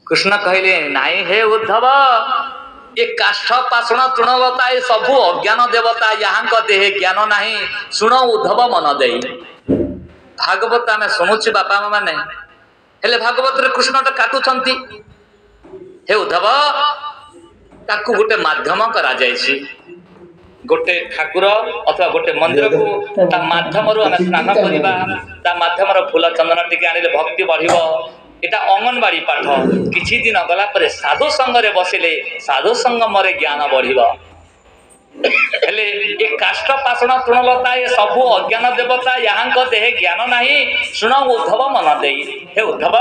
कृष्ण कहले नाई हे उद्धव ये काष्ठ पाषण तृणलता ये सबू अज्ञान देवता यहाँ देहे ज्ञान नहीं शुण उद्धव मन दे भागवत आम शुणुची बापा माने हेले भागवत रे कृष्ण तो काटुंट हे उद्धव ताकू गोटे माध्यम करा जायछि गोटे ठाकुर अथवा गोटे मंदिर को ता माध्यम आम स्नान करवा ता माध्यम फूल चंदन टिके आनिले भक्ति बढ़िबो एटा अंगनवाड़ी पाठ किछि दिन गला पर साधु संग रे बसिले साधु संगम रे ज्ञान बढ़िबो हेले ये काष्ठ पाषण तृणलता ये सबू अज्ञान देवता यहाँ देहे ज्ञान नहीं शुण उद्धव मन दे हे उद्धव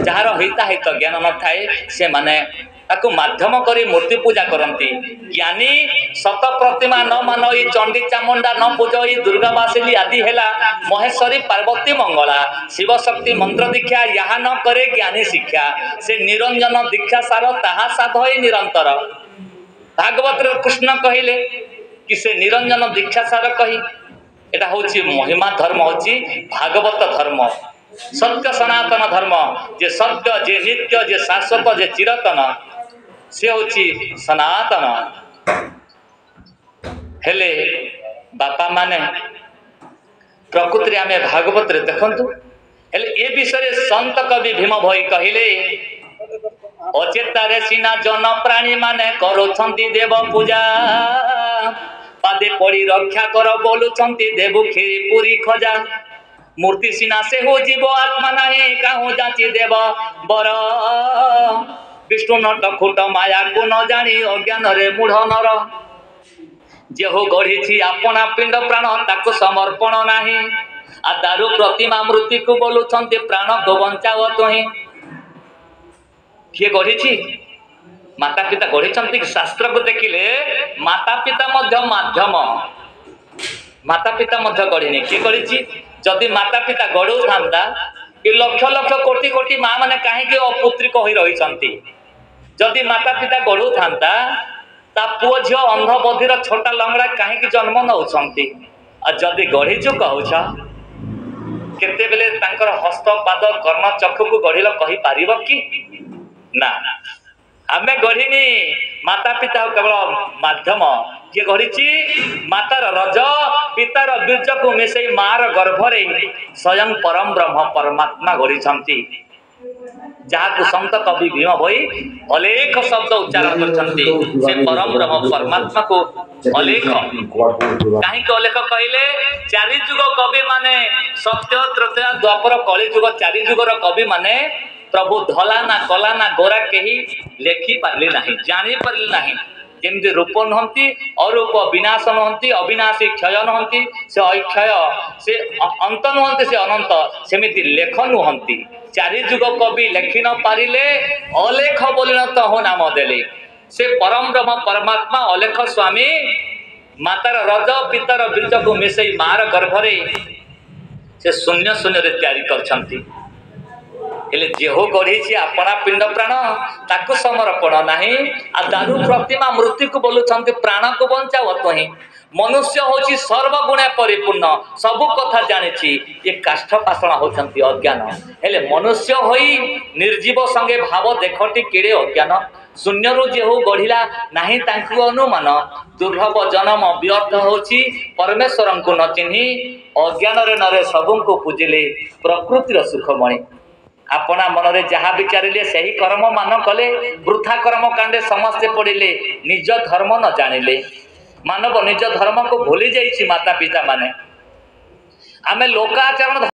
जार हिता हित ज्ञान न थाए से माने ताकू माध्यम करी मूर्ति पूजा करती ज्ञानी सत प्रतिमा न मान ई चंडी चामुंडा न पूज ई दुर्गा बासिली आदि हैला महेश्वरी पार्वती मंगला शिव शक्ति मंत्र दीक्षा यहाँ न करे ज्ञानी शिक्षा से निरंजन दीक्षा सार ताहा साधय निरंतर भागवत कृष्ण कहले कि से निरंजन दीक्षा सार कही एटा होची महिमा धर्म होची भागवत धर्म सत्य सनातन धर्म जे सत्य जे नित्य जे शाश्वत जे चिरतन से होची सनातन हेले बापा माने प्रकृति आमे भागवत रे देखंतु हेले ए विषय संत कवि भीम भई कहिले अचेतारे सीना जन प्राणी माने करुछंती देव पूजा पादे पड़ी रक्षा कर बोलुछंती देवु खीरी पूरी खजा मूर्ति सीना से हो जीव आत्मा नहीं काहू जाची देव बर विष्णु नट खुट माया को न जानी अज्ञान रे मूढ़ नर जे हो गढ़ी अपना पिंड प्राण ताको समर्पण नाही आ दारु प्रतिमा मृत्यु को बोलुछंती प्राण को बंचाव तुही किए गढ़ी माता पिता गढ़ी शास्त्र को देखिले माता पिता माध्यम माता पिता गढ़ी किए गढ़ी जदि माता पिता गढ़ू था ये लक्ष लक्ष कोटि कोटि माँ मैंने कहीं अपुत्रिक हो रही जदि माता पिता गढ़ू था पुओ झील अंध बधिर छोटा लंगड़ा कहीं जन्म नौ जदि गढ़ीचु कह केते बेले हस्त पाद कर्ण चक्षु को गढ़िल कही पार कि ना आम गढ़ीनी माता पिता केवल माध्यम किए गढ़ी मातार रज पितार बीज को मिसई मार गर्भरे स्वयं परम ब्रह्म परमात्मा गढ़ी जहाँ संत कवि भीम भई अलेख शब्द उच्चारण कर परम ब्रह्म परमात्मा को अलेख कहीं अलेख कहले चारि जुग कवि माने सत्य त्रेता द्वापर कली जुग चारि जुगर कवि माने प्रभु धला ना कला ना गोरा कहीं लेखि पारले नहीं जानी पारले नहीं जमी रूप नुहति अरूप विनाश नुहति अविनाशी क्षय नुहति से अक्षय से अंत नुहति से अनंत सेमिति लेख नुहति चारि जुग कवि लेखि न पारिले अलेख बोली न तो नाम देले से परम ब्रह्म परमात्मा अलेख स्वामी मातार रज पितार बीज को मिसई मार गर्भरे से शून्य शून्य रे तैयारी करछंती हेले जेहो गढ़ी अपना पिंड प्राण ताको समर्पण नहीं आ दारु प्रतिमा मृत्यु को बोलुछंती प्राण को बंचाव तुही मनुष्य होची सर्वगुणे परिपूर्ण सबु कथा जानिछि ये काष्ठ पाषण होछंती अज्ञान हेले मनुष्य होई निर्जीव संगे भाव देखटी केड़े अज्ञान शून्य रु जेहो गढ़िला नहीं तांकु अनुमान दुर्लभ जन्म व्यर्थ होची परमेश्वर को न चिन्ही अज्ञान रे नरे सबु को पूजिले प्रकृतिर सुखमणि अपना मन रे जहाँ विचारिले सही कर्म मान कले वृथा कर्म कांडे समस्ते पड़िले निज धर्म न जानिले मानव निज धर्म को भूली जाइछि माता पिता माने आमे लोकाचरण